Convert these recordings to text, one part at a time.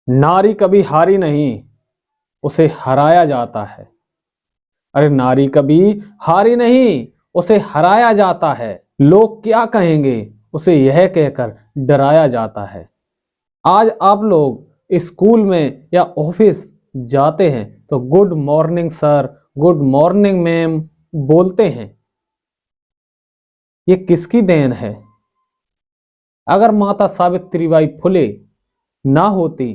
नारी कभी हारी नहीं, उसे हराया जाता है। अरे नारी कभी हारी नहीं, उसे हराया जाता है। लोग क्या कहेंगे, उसे यह कहकर डराया जाता है। आज आप लोग स्कूल में या ऑफिस जाते हैं तो good morning sir, good morning ma'am बोलते हैं। ये किसकी देन है? अगर माता सावित्रीबाई फुले ना होती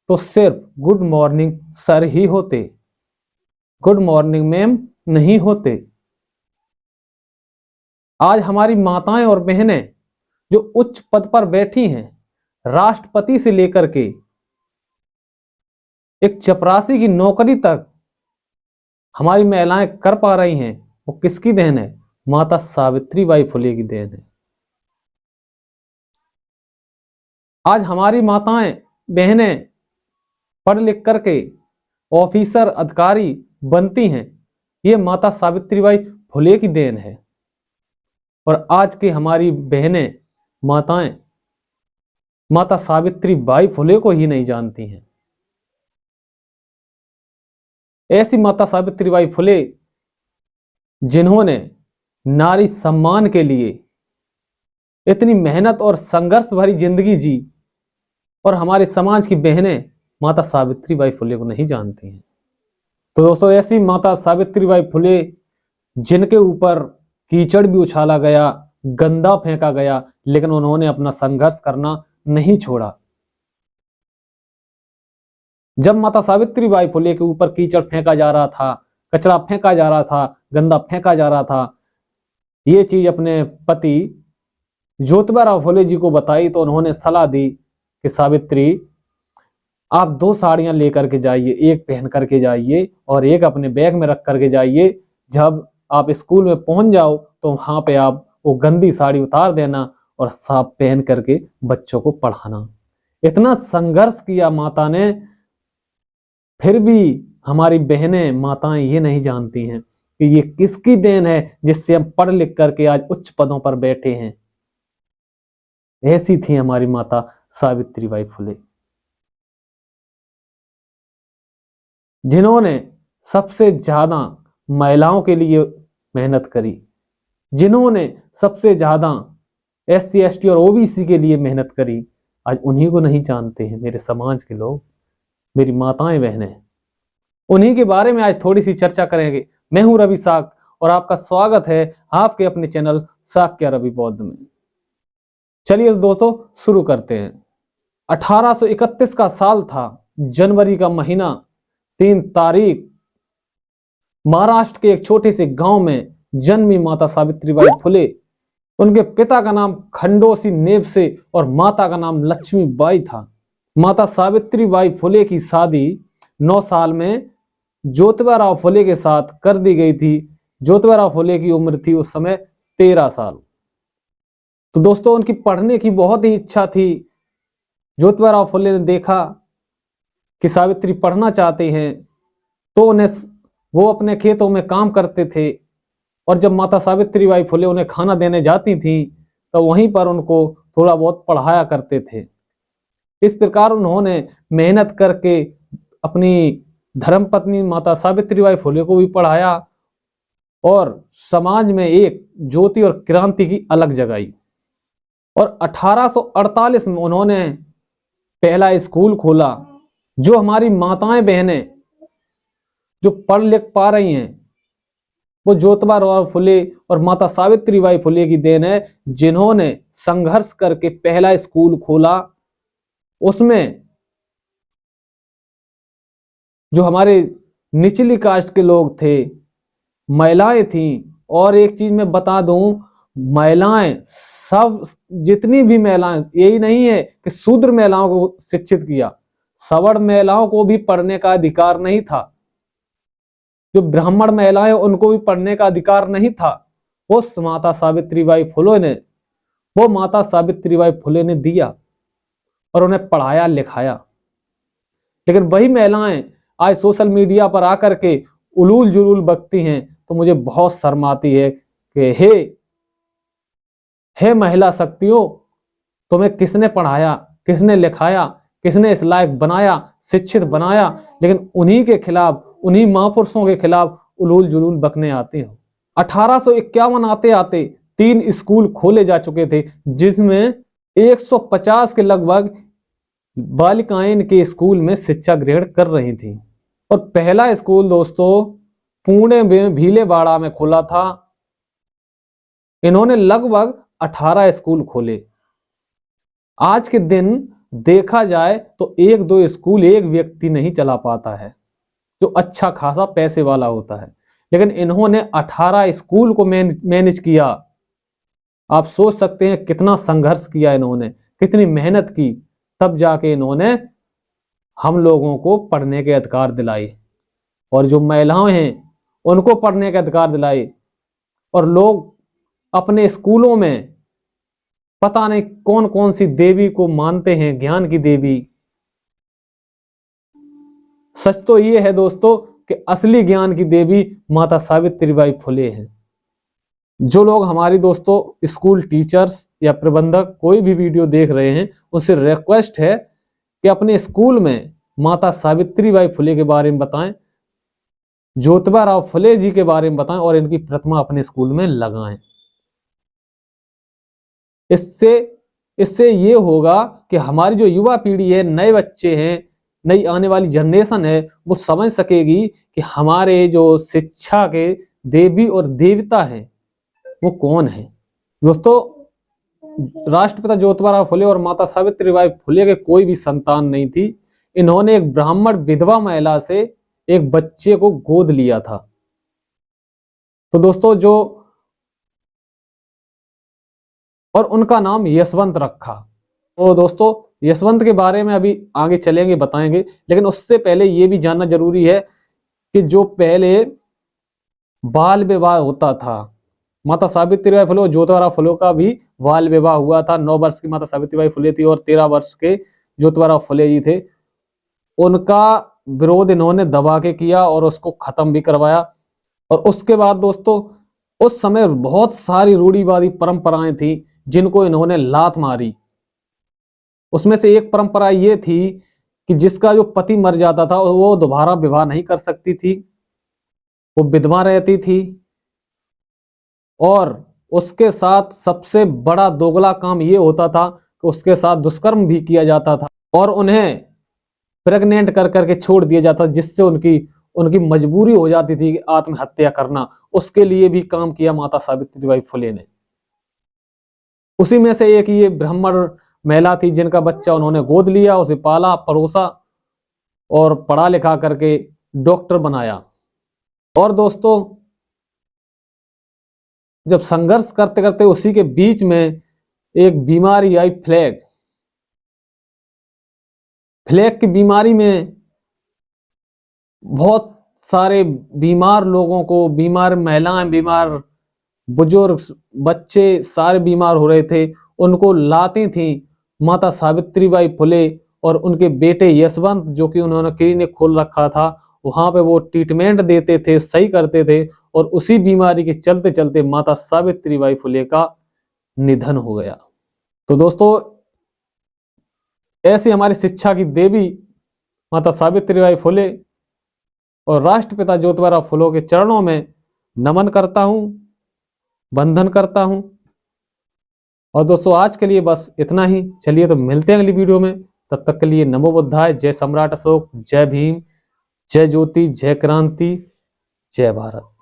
तो सिर्फ गुड मॉर्निंग सर ही होते, गुड मॉर्निंग मैम नहीं होते। आज हमारी माताएं और बहनें जो उच्च पद पर बैठी हैं, राष्ट्रपति से लेकर के एक चपरासी की नौकरी तक हमारी महिलाएं कर पा रही हैं, वो किसकी देन है? माता सावित्रीबाई फुले की देन है। आज हमारी माताएं बहनें पढ़ लिख करके ऑफिसर अधिकारी बनती हैं, ये माता सावित्रीबाई फुले की देन है। और आज की हमारी बहनें माताएं माता सावित्रीबाई फुले को ही नहीं जानती हैं। ऐसी माता सावित्रीबाई फुले जिन्होंने नारी सम्मान के लिए इतनी मेहनत और संघर्ष भरी जिंदगी जी, और हमारे समाज की बहनें माता सावित्रीबाई फुले को नहीं जानती हैं। तो दोस्तों, ऐसी माता सावित्रीबाई फुले जिनके ऊपर कीचड़ भी उछाला गया, गंदा फेंका गया, लेकिन उन्होंने अपना संघर्ष करना नहीं छोड़ा। जब माता सावित्रीबाई फुले के ऊपर कीचड़ फेंका जा रहा था, कचरा फेंका जा रहा था, गंदा फेंका जा रहा था, ये चीज अपने पति ज्योतिबा फुले जी को बताई तो उन्होंने सलाह दी कि सावित्री, आप 2 साड़ियां लेकर के जाइए, एक पहन करके जाइए और एक अपने बैग में रख करके जाइए। जब आप स्कूल में पहुंच जाओ तो वहां पे आप वो गंदी साड़ी उतार देना और साफ पहन करके बच्चों को पढ़ाना। इतना संघर्ष किया माता ने, फिर भी हमारी बहनें माताएं ये नहीं जानती हैं कि ये किसकी देन है जिससे हम पढ़ लिख करके आज उच्च पदों पर बैठे हैं। ऐसी थी हमारी माता सावित्रीबाई फुले, जिन्होंने सबसे ज्यादा महिलाओं के लिए मेहनत करी, जिन्होंने सबसे ज्यादा SC ST और OBC के लिए मेहनत करी। आज उन्हीं को नहीं जानते हैं मेरे समाज के लोग, मेरी माताएं बहनें। उन्हीं के बारे में आज थोड़ी सी चर्चा करेंगे। मैं हूं रवि साक और आपका स्वागत है आपके अपने चैनल साक्य रवि बौद्ध में। चलिए दोस्तों, शुरू करते हैं। 1831 का साल था, जनवरी का महीना, 3 तारीख। महाराष्ट्र के एक छोटे से गांव में जन्मी माता सावित्रीबाई फुले। उनके पिता का नाम खंडोसी नेवसे और माता का नाम लक्ष्मीबाई था। माता सावित्रीबाई फुले की शादी 9 साल में ज्योतिबा फुले के साथ कर दी गई थी। ज्योतिबा फुले की उम्र थी उस समय 13 साल। तो दोस्तों, उनकी पढ़ने की बहुत ही इच्छा थी। ज्योतिबा फुले ने देखा कि सावित्री पढ़ना चाहते हैं तो वो अपने खेतों में काम करते थे, और जब माता सावित्रीबाई फुले उन्हें खाना देने जाती थी तो वहीं पर उनको थोड़ा बहुत पढ़ाया करते थे। इस प्रकार उन्होंने मेहनत करके अपनी धर्मपत्नी माता सावित्रीबाई फुले को भी पढ़ाया और समाज में एक ज्योति और क्रांति की अलग जगाई। और 1848 में उन्होंने पहला स्कूल खोला। जो हमारी माताएं बहनें जो पढ़ लिख पा रही हैं, वो ज्योतिबा फुले और माता सावित्रीबाई फुले की देन है, जिन्होंने संघर्ष करके पहला स्कूल खोला। उसमें जो हमारे निचली कास्ट के लोग थे, महिलाएं थीं। और एक चीज मैं बता दूं, महिलाएं सब, जितनी भी महिलाएं, यही नहीं है कि शूद्र महिलाओं को शिक्षित किया, सवर्ण महिलाओं को भी पढ़ने का अधिकार नहीं था। जो ब्राह्मण महिलाएं उनको भी पढ़ने का अधिकार नहीं था। उस माता सावित्रीबाई फुले ने, वो माता सावित्रीबाई फुले ने दिया और उन्हें पढ़ाया लिखाया। लेकिन वही महिलाएं आज सोशल मीडिया पर आकर के उलूल जुलूल बकती हैं तो मुझे बहुत शर्म आती है कि हे महिला शक्तियों, तुम्हें किसने पढ़ाया, किसने लिखाया किसने इस लायक बनाया, शिक्षित बनाया, लेकिन उन्हीं के खिलाफ, उन्हीं महापुरुषों के खिलाफ उलूल जुलूल बकने आते हो। 1851 आते आते 3 स्कूल खोले जा चुके थे, जिसमें 150 के लगभग बालिकाएं इनके स्कूल में शिक्षा ग्रहण कर रही थी। और पहला स्कूल दोस्तों पुणे में भीलवाड़ा में खुला था। इन्होंने लगभग 18 स्कूल खोले। आज के दिन देखा जाए तो 1-2 स्कूल एक व्यक्ति नहीं चला पाता है, जो अच्छा खासा पैसे वाला होता है, लेकिन इन्होंने 18 स्कूल को मैनेज किया। आप सोच सकते हैं कितना संघर्ष किया इन्होंने, कितनी मेहनत की, तब जाके इन्होंने हम लोगों को पढ़ने के अधिकार दिलाए, और जो महिलाएं हैं उनको पढ़ने के अधिकार दिलाए। और लोग अपने स्कूलों में पता नहीं कौन कौन सी देवी को मानते हैं, ज्ञान की देवी। सच तो ये है दोस्तों कि असली ज्ञान की देवी माता सावित्रीबाई फुले हैं। जो लोग हमारी दोस्तों स्कूल टीचर्स या प्रबंधक कोई भी वीडियो देख रहे हैं, उनसे रिक्वेस्ट है कि अपने स्कूल में माता सावित्रीबाई फुले के बारे में बताएं, ज्योतिबा राव फुले जी के बारे में बताएं, और इनकी प्रतिमा अपने स्कूल में लगाएं। इससे ये होगा कि हमारी जो युवा पीढ़ी है, नए बच्चे हैं, नई आने वाली जनरेशन है, वो समझ सकेगी कि हमारे जो शिक्षा के देवी और देवता हैं वो कौन है। दोस्तों, राष्ट्रपिता ज्योतिबा राव फुले और माता सावित्रीबाई फुले के कोई भी संतान नहीं थी। इन्होंने एक ब्राह्मण विधवा महिला से एक बच्चे को गोद लिया था। तो दोस्तों और उनका नाम यशवंत रखा। तो दोस्तों यशवंत के बारे में अभी आगे चलेंगे, बताएंगे, लेकिन उससे पहले ये भी जानना जरूरी है कि जो पहले बाल विवाह होता था, माता सावित्रीबाई फुले और ज्योतिबा राव फुले का भी बाल विवाह हुआ था। 9 वर्ष की माता सावित्रीबाई फुले थी और 13 वर्ष के ज्योतिबा राव फुले जी थे। उनका विरोध इन्होंने दबा के किया और उसको खत्म भी करवाया। और उसके बाद दोस्तों उस समय बहुत सारी रूढ़िवादी परंपराएं थी जिनको इन्होंने लात मारी। उसमें से एक परंपरा ये थी कि जिसका जो पति मर जाता था वो दोबारा विवाह नहीं कर सकती थी, वो विधवा रहती थी। और उसके साथ सबसे बड़ा दोगला काम ये होता था कि उसके साथ दुष्कर्म भी किया जाता था और उन्हें प्रेग्नेंट कर करके छोड़ दिया जाता, जिससे उनकी मजबूरी हो जाती थी कि आत्महत्या करना। उसके लिए भी काम किया माता सावित्रीबाई फुले ने। उसी में से एक ये ब्राह्मण महिला थी जिनका बच्चा उन्होंने गोद लिया, उसे पाला परोसा और पढ़ा लिखा करके डॉक्टर बनाया। और दोस्तों जब संघर्ष करते करते उसी के बीच में एक बीमारी आई, प्लेग की बीमारी में बहुत सारे बीमार लोगों को, बीमार महिलाएं, बीमार बुजुर्ग, बच्चे सारे बीमार हो रहे थे। उनको लाती थी माता सावित्रीबाई फुले और उनके बेटे यशवंत, जो कि उन्होंने क्लिनिक खोल रखा था। वहां पे वो ट्रीटमेंट देते थे, सही करते थे, और उसी बीमारी के चलते चलते माता सावित्रीबाई फुले का निधन हो गया। तो दोस्तों ऐसी हमारी शिक्षा की देवी माता सावित्रीबाई फुले और राष्ट्रपिता ज्योतिबा राव फुले के चरणों में नमन करता हूं, वंदन करता हूं। और दोस्तों आज के लिए बस इतना ही। चलिए तो मिलते हैं अगली वीडियो में। तब तक के लिए नमो बुद्धाय। जय सम्राट अशोक, जय भीम, जय ज्योति, जय क्रांति, जय भारत।